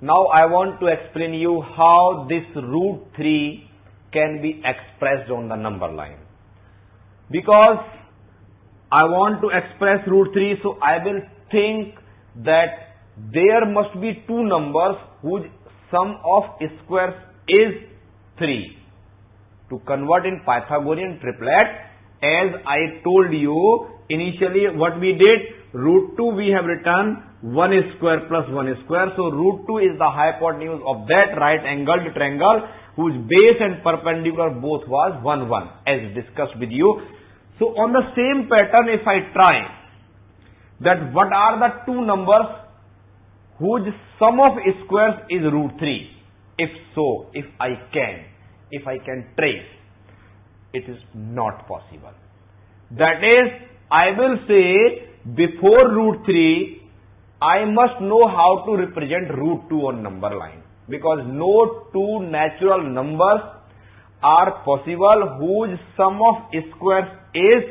Now I want to explain you how this root 3 can be expressed on the number line. Because I want to express root 3, so I will think that there must be two numbers whose sum of squares is 3. To convert in Pythagorean triplet, as I told you initially what we did, root 2 we have written 1 square plus 1 square. So root 2 is the hypotenuse of that right angled triangle whose base and perpendicular both was 1, 1 as discussed with you. So on the same pattern, if I try that what are the two numbers whose sum of squares is root 3? If so, if I can trace, it is not possible. That is, I will say before root 3, I must know how to represent root 2 on number line, because no two natural numbers are possible whose sum of squares is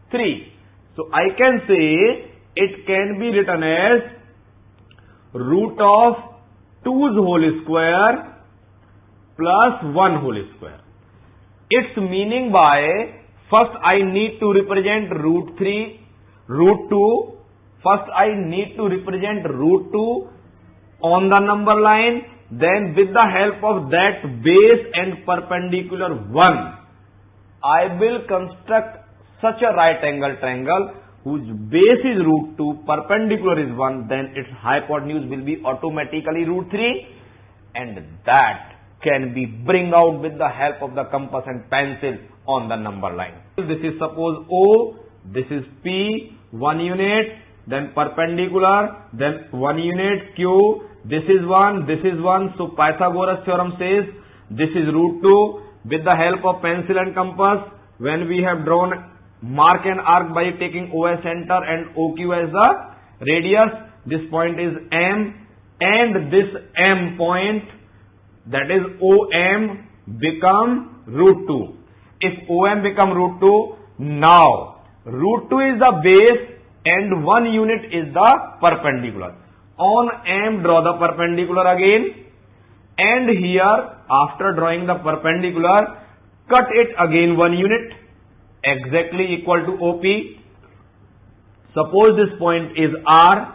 3. So I can say it can be written as root of 2's whole square plus 1 whole square. Its meaning by, first I need to represent root 2. First I need to represent root 2 on the number line. Then with the help of that base and perpendicular 1, I will construct such a right angle triangle whose base is root 2, perpendicular is 1, then its hypotenuse will be automatically root 3, and that can be bring out with the help of the compass and pencil on the number line. This is suppose O, this is P, 1 unit, then perpendicular, then 1 unit, Q, this is 1, this is 1. So Pythagoras theorem says this is root 2. With the help of pencil and compass, when we have drawn, mark an arc by taking O as center and OQ as the radius. This point is M, and this M point, that is OM, become root 2. If OM become root 2, now root 2 is the base and 1 unit is the perpendicular. On M, draw the perpendicular again, and here after drawing the perpendicular, cut it again 1 unit, exactly equal to OP. Suppose this point is R,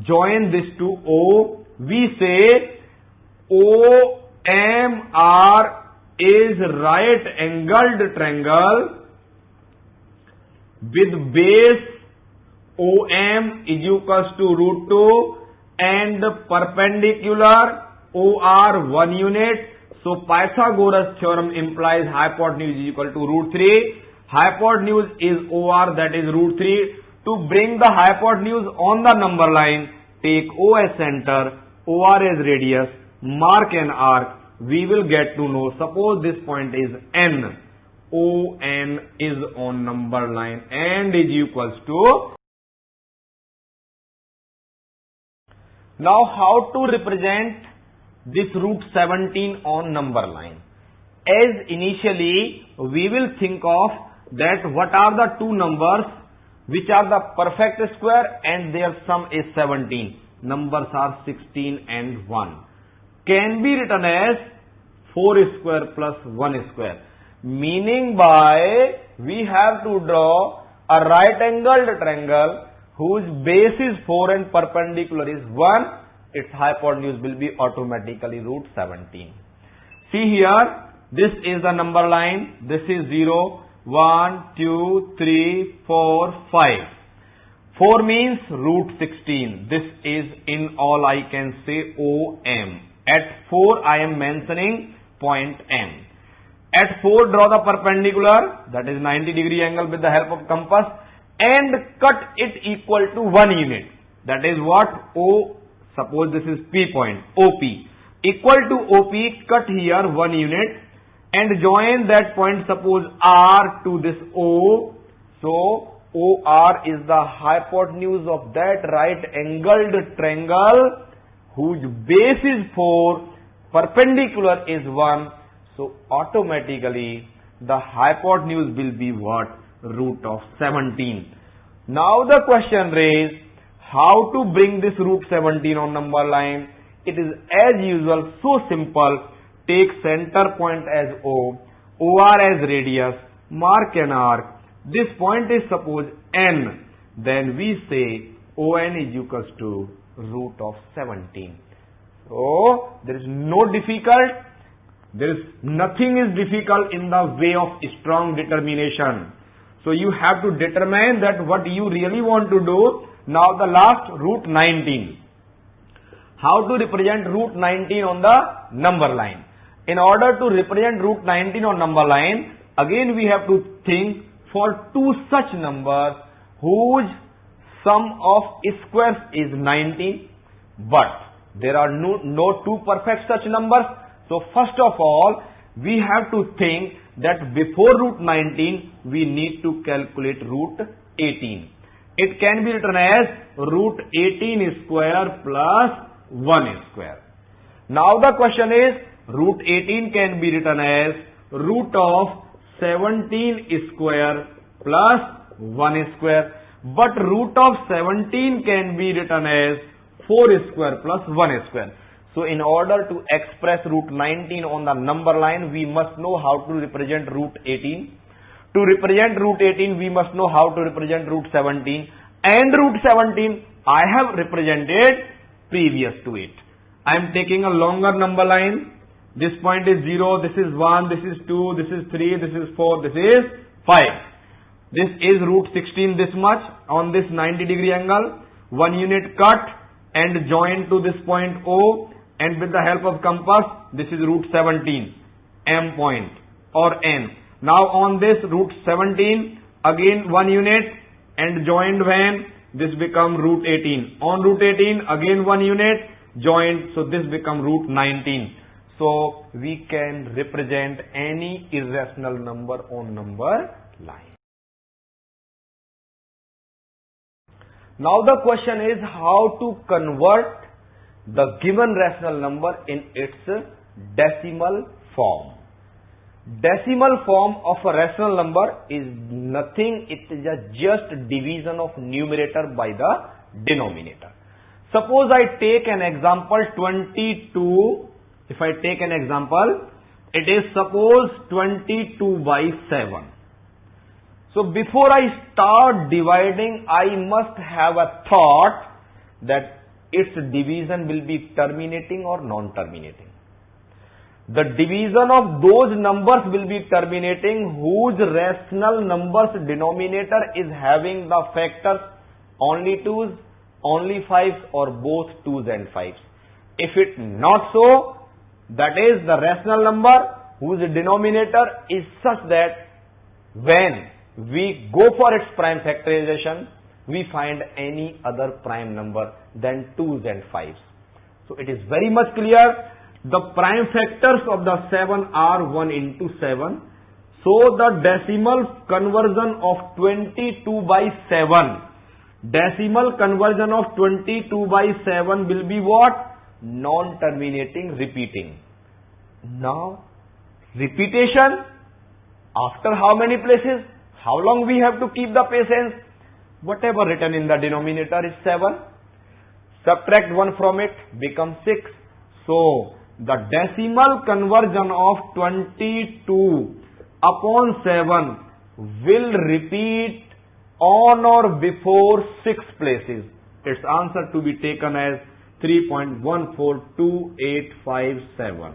join this to O. We say OMR is right angled triangle with base OM is equals to root 2 and perpendicular OR 1 unit. So Pythagoras theorem implies hypotenuse is equal to root 3. Hypotenuse is OR, that is root 3. To bring the hypotenuse on the number line, take O as center, OR as radius, mark an arc. We will get to know, suppose this point is N. ON is on number line and is equals to. Now how to represent this root 17 on number line? As initially we will think of that what are the two numbers which are the perfect square and their sum is 17. Numbers are 16 and 1. Can be written as 4 square plus 1 square. Meaning by, we have to draw a right angled triangle whose base is 4 and perpendicular is 1, its hypotenuse will be automatically root 17. See here, this is the number line, this is 0, 1, 2, 3, 4, 5. 4 means root 16. This is in all I can say OM. At 4 I am mentioning point M. At 4 draw the perpendicular, that is 90 degree angle with the help of compass, and cut it equal to 1 unit. That is what? O, suppose this is P point, OP. Equal to OP, cut here 1 unit and join that point, suppose R to this O. So OR is the hypotenuse of that right angled triangle whose base is 4, perpendicular is 1. So automatically the hypotenuse will be what? Root of 17. Now the question raised, how to bring this root 17 on number line? It is as usual, so simple. Take center point as O, OR as radius, mark an arc. This point is suppose N. Then we say ON is equals to root of 17. So there is no difficult. There is nothing is difficult in the way of strong determination. So you have to determine that what you really want to do. Now the last root 19. How to represent root 19 on the number line? In order to represent root 19 on number line, again we have to think for two such numbers whose sum of squares is 19, but there are no two perfect such numbers. So first of all, we have to think that before root 19, we need to calculate root 18. It can be written as root 18 square plus 1 square. Now the question is, root 18 can be written as root of 17 square plus 1 square. But root of 17 can be written as 4 square plus 1 square. So in order to express root 19 on the number line, we must know how to represent root 18. To represent root 18, we must know how to represent root 17. And root 17, I have represented previous to it. I am taking a longer number line. This point is 0, this is 1, this is 2, this is 3, this is 4, this is 5. This is root 16 this much on this 90-degree angle. 1 unit cut and join to this point O, and with the help of compass, this is root 17, M point or N. Now on this root 17, again 1 unit and joined when this become root 18. On root 18, again 1 unit joined, so this become root 19. So we can represent any irrational number on number line. Now the question is how to convert the given rational number in its decimal form. Decimal form of a rational number is nothing, it is just division of numerator by the denominator. Suppose I take an example 22, if I take an example, it is suppose 22 by 7. So before I start dividing, I must have a thought that its division will be terminating or non-terminating. The division of those numbers will be terminating whose rational numbers denominator is having the factors only 2's, only 5's or both 2's and 5's. If it not so, that is the rational number whose denominator is such that when we go for its prime factorization, we find any other prime number than 2's and 5's. So it is very much clear. The prime factors of the 7 are 1 into 7. So the decimal conversion of 22 by 7. Decimal conversion of 22 by 7 will be what? Non-terminating repeating. Now, repetition after how many places? How long we have to keep the patience? Whatever written in the denominator is 7. Subtract 1 from it, becomes 6. So, the decimal conversion of 22 upon 7 will repeat on or before 6 places. Its answer to be taken as 3.142857.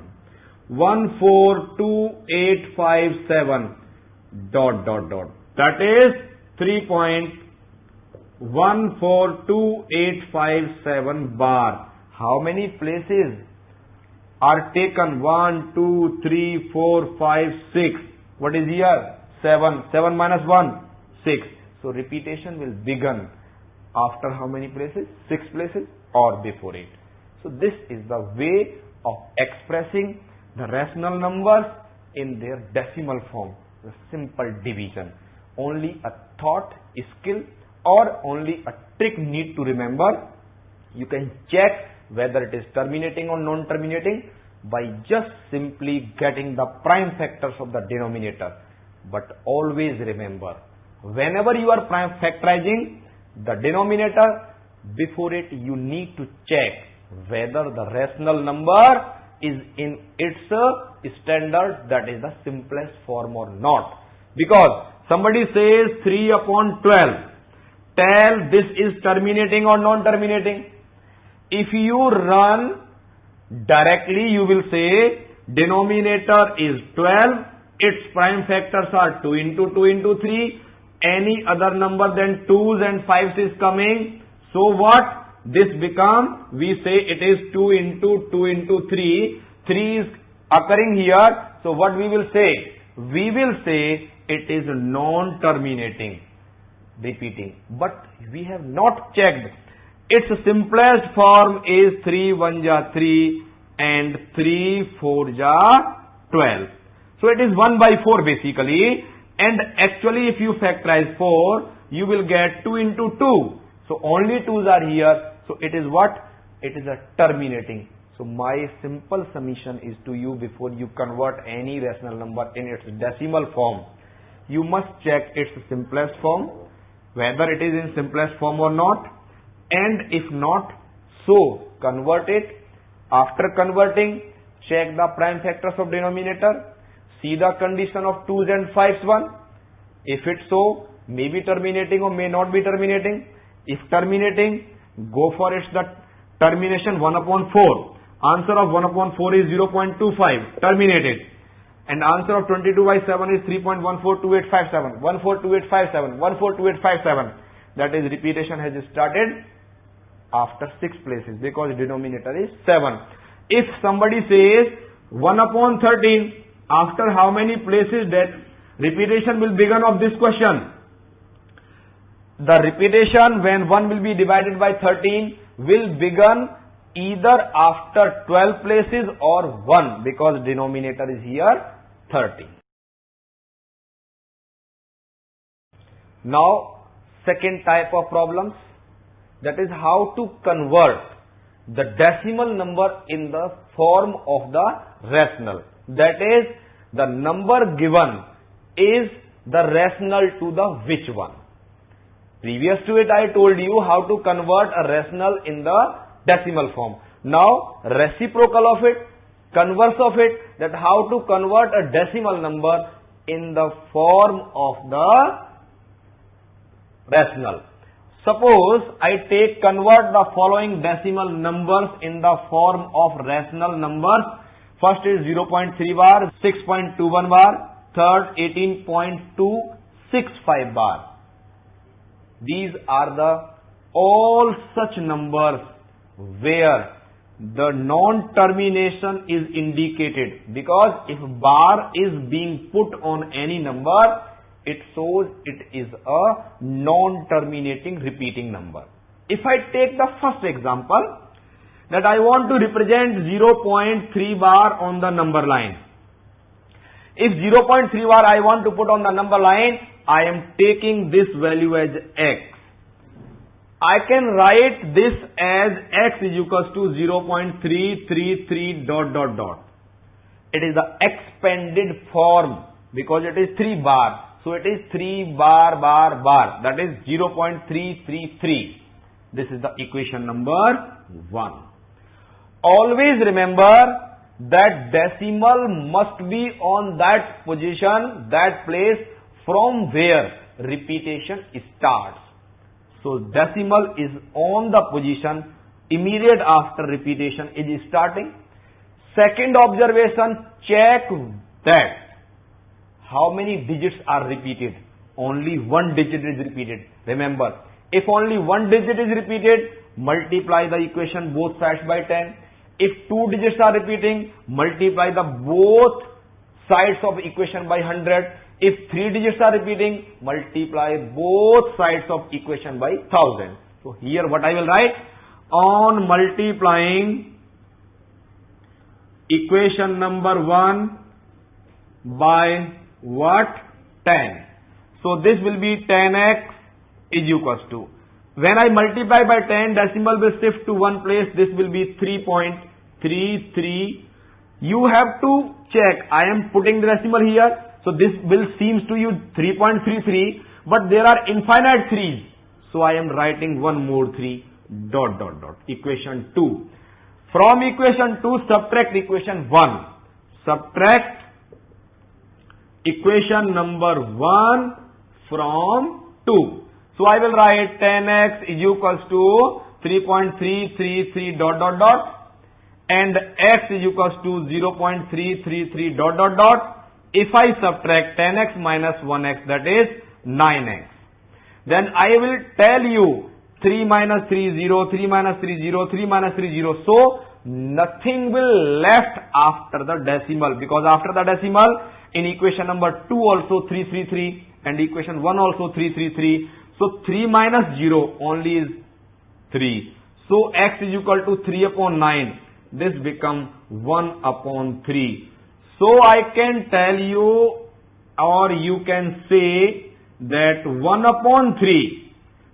142857 ... That is 3.142857 bar. How many places are taken? 1, 2, 3, 4, 5, 6. What is here? 7. 7 minus 1, 6. So repetition will begin after how many places? 6 places or before it. So this is the way of expressing the rational numbers in their decimal form. The simple division. Only a thought, skill or only a trick need to remember. You can check whether it is terminating or non-terminating by just simply getting the prime factors of the denominator. But always remember, whenever you are prime factorizing the denominator, before it you need to check whether the rational number is in its standard, that is the simplest form or not. Because somebody says 3 upon 12, tell this is terminating or non-terminating. If you run directly, you will say denominator is 12, its prime factors are 2 into 2 into 3, any other number than 2s and 5s is coming. So what? This become, we say it is 2 into 2 into 3. 3 is occurring here. So what we will say? We will say it is non-terminating. Repeating. But we have not checked. Its simplest form is 3 1 ja 3 and 3 4 ja 12. So it is 1 by 4 basically. And actually if you factorize 4, you will get 2 into 2. So only 2's are here. So it is what? It is a terminating. So my simple submission is to you, before you convert any rational number in its decimal form, you must check its simplest form, whether it is in simplest form or not. And if not, so convert it. After converting, check the prime factors of denominator. See the condition of 2's and 5's one. If it's so, may be terminating or may not be terminating. If terminating, go for its the termination 1 upon 4. Answer of 1 upon 4 is 0.25. Terminated. And answer of 22 by 7 is 3.142857. 142857. 142857. That is, repetition has started after 6 places because denominator is 7. If somebody says 1 upon 13, after how many places that repetition will begin of this question? The repetition when 1 will be divided by 13 will begin either after 12 places or 1, because denominator is here 30. Now second type of problems, that is how to convert the decimal number in the form of the rational. That is, the number given is the rational to the which one. Previous to it I told you how to convert a rational in the decimal form. Now reciprocal of it, converse of it, that how to convert a decimal number in the form of the rational. Suppose I convert the following decimal numbers in the form of rational numbers. First is 0.3 bar, 6.21 bar, third 18.265 bar. These are the all such numbers where the non-termination is indicated, because if bar is being put on any number, it shows it is a non-terminating repeating number. If I take the first example, that I want to represent 0.3 bar on the number line. If 0.3 bar I want to put on the number line, I am taking this value as x. I can write this as x is equals to 0.333 dot dot dot. It is the expanded form because it is 3 bar. So it is 3 bar bar bar, that is 0.333. This is the equation number 1. Always remember that decimal must be on that position, that place from where repetition starts. So decimal is on the position immediate after repetition is starting. Second observation, check that how many digits are repeated. Only one digit is repeated. Remember, if only one digit is repeated, multiply the equation both sides by 10. If 2 digits are repeating, multiply the both sides of equation by 100. If 3 digits are repeating, multiply both sides of equation by 1000. So here what I will write? On multiplying equation number 1 by what? 10. So this will be 10x is equals to, when I multiply by 10, decimal will shift to one place. This will be 3.33. You have to check. I am putting the decimal here. So this will seems to you 3.33. But there are infinite 3's. So I am writing one more 3 dot dot dot. Equation 2. From equation 2, subtract equation 1. Subtract equation number 1 from 2. So I will write 10x is equals to 3.333 dot dot dot and x is equals to 0.333 dot dot dot. If I subtract 10x minus 1x, that is 9x. Then I will tell you 3 minus 3 0, 3 minus 3 0, 3 minus 3 0. So nothing will left after the decimal, because after the decimal in equation number 2 also 333 and equation 1 also 333. So 3 minus 0 only is 3. So x is equal to 3 upon 9. This becomes 1 upon 3. So I can tell you, or you can say that 1 upon 3.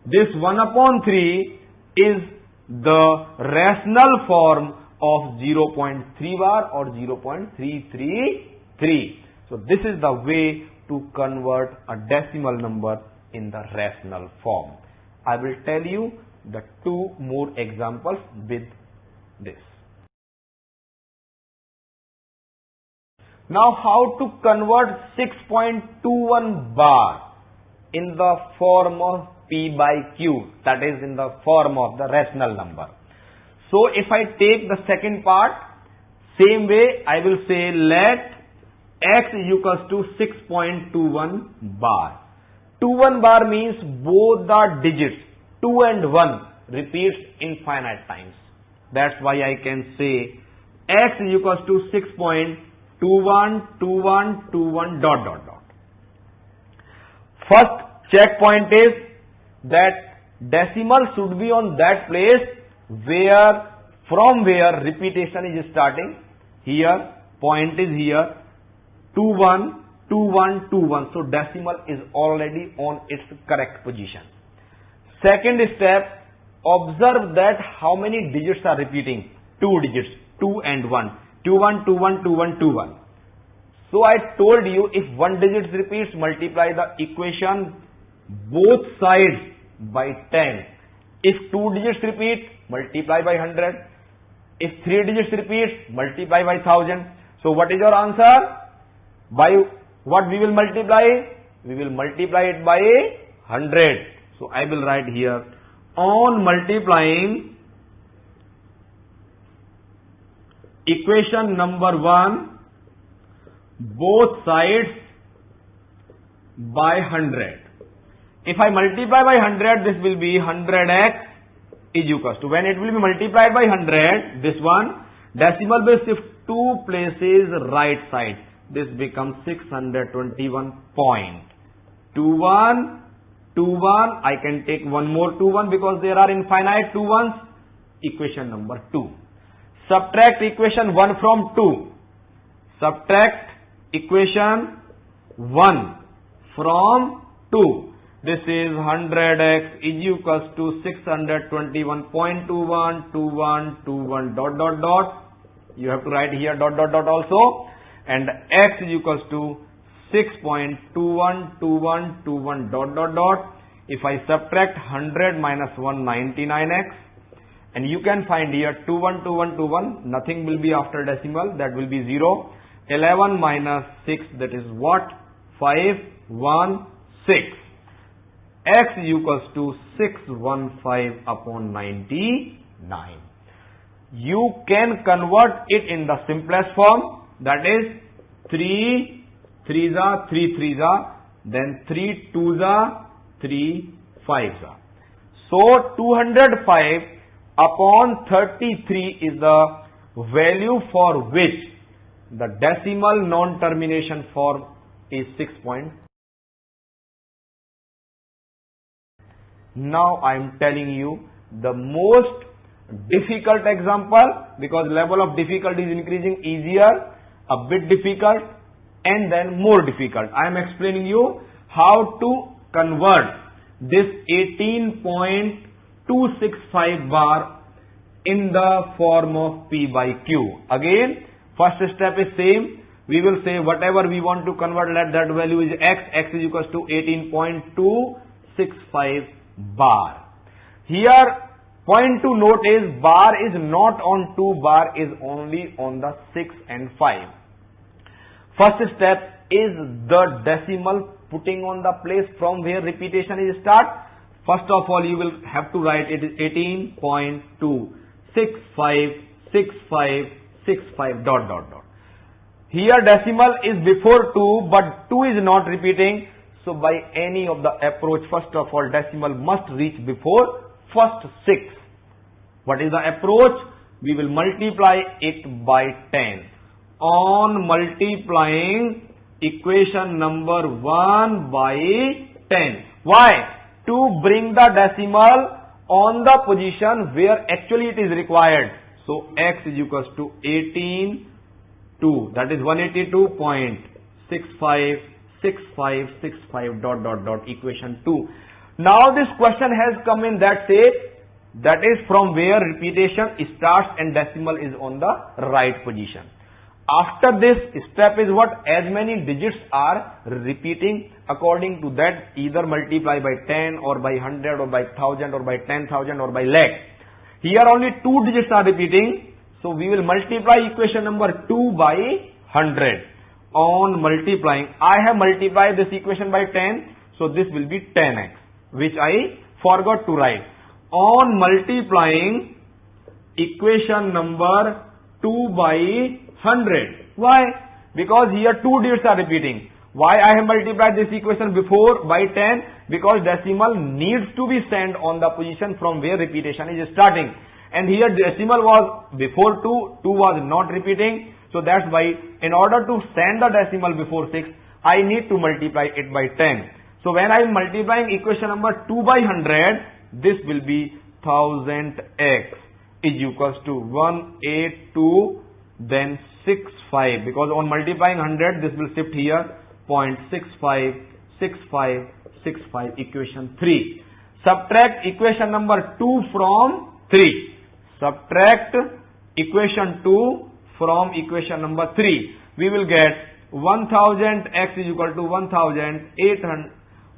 This 1 upon 3 is the rational form of 0.3 bar or 0.333. So this is the way to convert a decimal number in the rational form. I will tell you the 2 more examples with this. Now how to convert 6.21 bar in the form of P by Q, that is in the form of the rational number. So if I take the second part, same way I will say let x is equals to 6.21 bar. 21 bar means both the digits 2 and 1 repeats infinite times. That's why I can say x is equals to 6.212121 dot dot dot. First checkpoint is that decimal should be on that place from where repetition is starting. Here point is here 212121. So decimal is already on its correct position. Second step, observe that how many digits are repeating. 2 digits, 2 and 1. 21212121. So I told you, if 1 digit repeats, multiply the equation both sides by 10. If 2 digits repeat, multiply by 100. If 3 digits repeats, multiply by 1000. So what is your answer? By what we will multiply? We will multiply it by 100. So I will write here, on multiplying equation number 1 both sides by 100. If I multiply by 100, this will be 100x is equals to, when it will be multiplied by 100, this one decimal will shift 2 places right side. This becomes 621.21. I can take one more 21 because there are infinite 2 ones. Equation number 2. Subtract equation 1 from 2. Subtract equation 1 from 2. This is 100x is equals to 621.212121 dot dot dot. You have to write here dot dot dot also. And x is equals to 6.212121 dot dot dot. If I subtract 100 minus 1, 99x, and you can find here 212121, nothing will be after decimal, that will be 0. 11 minus 6, that is what? 516. X is equals to 615 upon 99. You can convert it in the simplest form, that is 3 3s are 3 3s are, then 3 2s are 3 5s are. So 205 upon 33 is the value for which the decimal non-termination form is 6. Now I am telling you the most difficult example, because level of difficulty is increasing, easier, a bit difficult, and then more difficult. I am explaining you how to convert this 18.265 bar in the form of P by Q. Again, first step is same. We will say whatever we want to convert, let that value is x. X is equals to 18.265 bar. Here Point to note is bar is not on 2, bar is only on the 6 and 5. First step is the decimal putting on the place from where repetition is start. First of all, you will have to write it is 18.2 656565 dot dot dot. Here decimal is before 2, but 2 is not repeating. So by any of the approach, first of all, decimal must reach before first 6. What is the approach? We will multiply it by 10. On multiplying equation number 1 by 10. Why? To bring the decimal on the position where actually it is required. So x is equals to 18.2, that is 182.656565 dot dot dot equation 2. Now this question has come in that say, that is from where repetition starts and decimal is on the right position. After this step is what? As many digits are repeating, according to that either multiply by 10 or by 100 or by 1000 or by 10,000 or by lakh. Here only 2 digits are repeating, so we will multiply equation number 2 by 100. On multiplying, I have multiplied this equation by 10, so this will be 10x, which I forgot to write. On multiplying equation number 2 by 100. Why? Because here 2 digits are repeating. Why I have multiplied this equation before by 10? Because decimal needs to be sent on the position from where repetition is starting. And here decimal was before 2, 2 was not repeating. So that's why in order to send the decimal before 6, I need to multiply it by 10. So when I am multiplying equation number 2 by 100, this will be 1000x is equals to 182 then 65, because on multiplying 100 this will shift here 0.656565 equation 3. Subtract equation number 2 from 3. Subtract equation 2 from equation number 3. We will get 1000x is equal to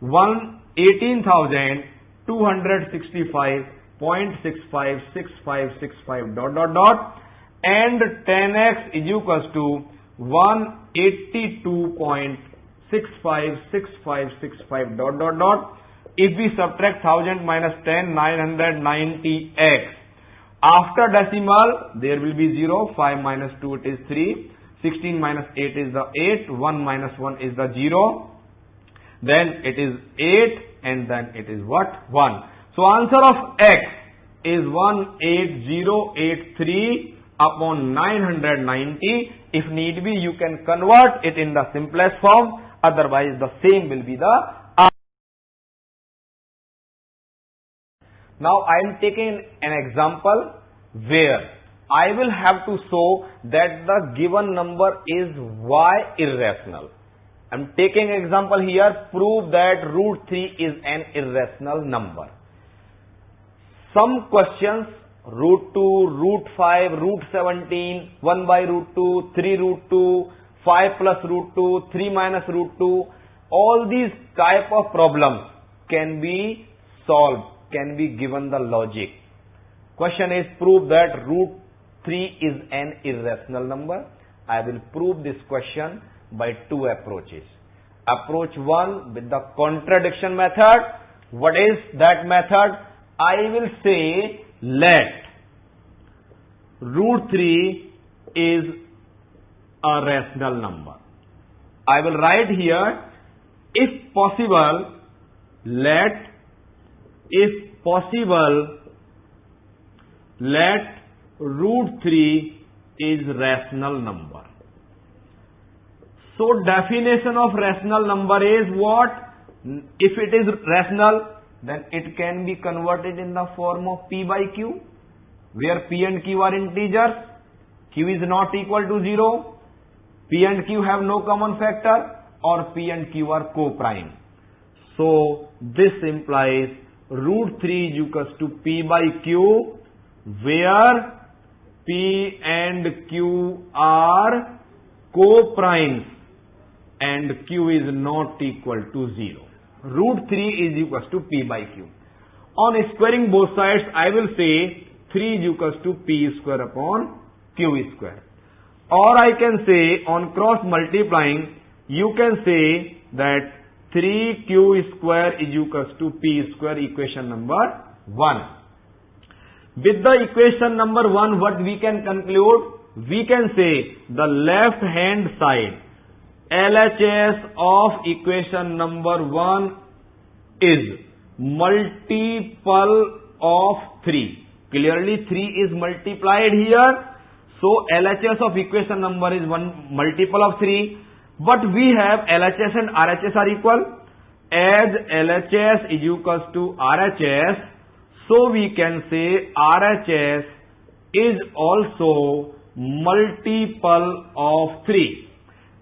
18,265.656565 dot dot dot, and 10x is equals to 182.656565 dot dot dot. If we subtract 1000 minus 10, 990x. After decimal, there will be 0. 5 minus 2, it is 3. 16 minus 8 is the 8. 1 minus 1 is the 0. Then it is 8 and then it is what? 1. So answer of x is 18083 upon 990. If need be, you can convert it in the simplest form. Otherwise, the same will be the answer. Now, I am taking an example where I will have to show that the given number is y irrational. I am taking an example here, prove that root 3 is an irrational number. Some questions, root 2, root 5, root 17, 1 by root 2, 3 root 2, 5 plus root 2, 3 minus root 2, all these type of problems can be solved, can be given the logic. Question is, prove that root 3 is an irrational number. I will prove this question by 2 approaches. Approach 1 with the contradiction method. What is that method? I will say let root 3 is a rational number. I will write here, if possible, let root 3 is rational number. So definition of rational number is what? If it is rational, then it can be converted in the form of p by q, where p and q are integers, q is not equal to 0, p and q have no common factor, or p and q are co-prime. So this implies root 3 is equals to p by q, where p and q are co-primes and q is not equal to 0. Root 3 is equals to p by q. On squaring both sides, I will say 3 is equals to p square upon q square. Or I can say on cross multiplying, you can say that 3q square is equals to p square, equation number 1. With the equation number 1, what we can conclude? We can say the left hand side LHS of equation number 1 is multiple of 3. Clearly 3 is multiplied here. So LHS of equation number is one multiple of 3. But we have LHS and RHS are equal. As LHS is equals to RHS, so we can say RHS is also multiple of 3.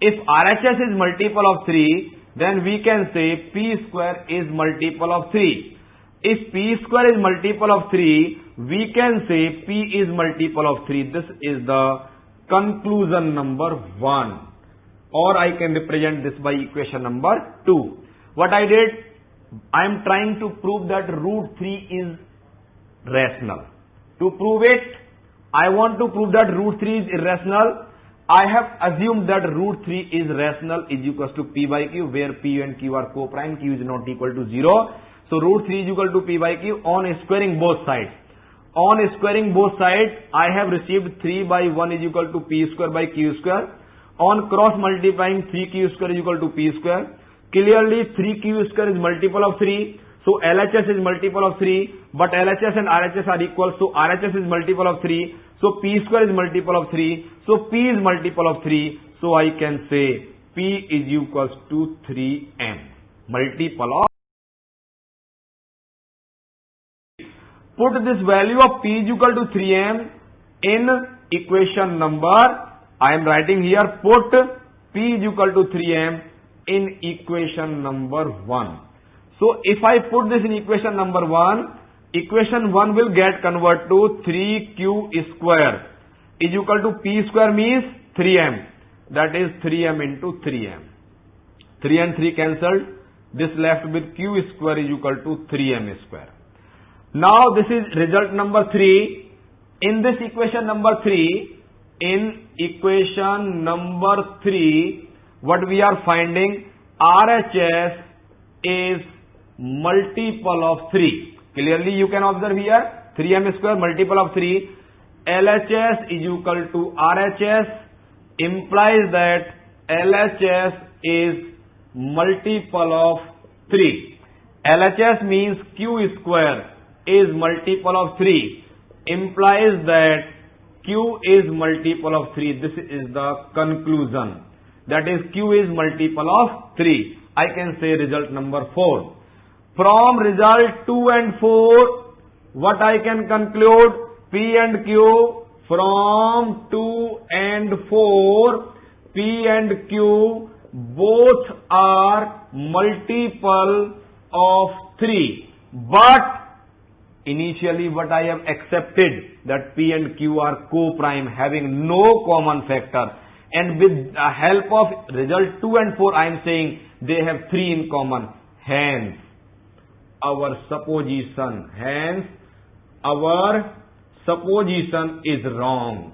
If RHS is multiple of 3, then we can say P square is multiple of 3. If P square is multiple of 3, we can say P is multiple of 3. This is the conclusion number 1. Or I can represent this by equation number 2. What I did, I am trying to prove that root 3 is rational. To prove it, I want to prove that root 3 is irrational. I have assumed that root 3 is rational is equals to p by q, where p and q are co-prime, q is not equal to 0. So root 3 is equal to p by q on squaring both sides. On squaring both sides, I have received 3 by 1 is equal to p square by q square. On cross multiplying, 3q square is equal to p square. Clearly 3q square is multiple of 3. So LHS is multiple of 3. But LHS and RHS are equal. So RHS is multiple of 3. So p square is multiple of 3. So p is multiple of 3. So I can say p is equals to 3m. Multiple of. Put this value of p is equal to 3m in equation number. I am writing here, put p is equal to 3m in equation number 1. So if I put this in equation number 1, equation 1 will get converted to 3q square is equal to p square means 3m. That is 3m into 3m. 3 and 3 cancelled. This left with q square is equal to 3m square. Now this is result number 3. In this equation number 3, what we are finding, RHS is multiple of 3. Clearly you can observe here 3m square multiple of 3. LHS is equal to RHS implies that LHS is multiple of 3. LHS means q square is multiple of 3 implies that q is multiple of 3. This is the conclusion. That is q is multiple of 3. I can say result number 4. From result 2 and 4, what I can conclude? P and Q from 2 and 4, P and Q both are multiple of 3. But initially what I have accepted that P and Q are co-prime having no common factor, and with the help of result 2 and 4 I am saying they have 3 in common. Hence our supposition is wrong.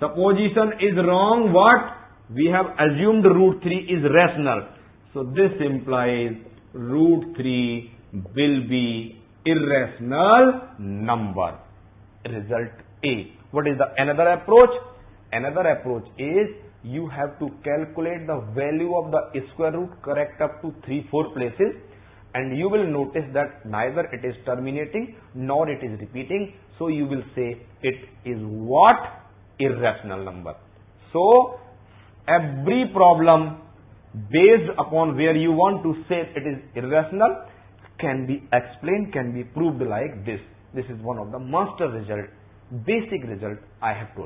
Supposition is wrong. What? We have assumed root 3 is rational. So this implies root 3 will be irrational number. Result A. What is the another approach? Another approach is you have to calculate the value of the square root correct up to 3-4 places, and you will notice that neither it is terminating nor it is repeating. So you will say it is what? Irrational number. So every problem based upon where you want to say it is irrational can be explained, can be proved like this. This is one of the master result, basic result I have told.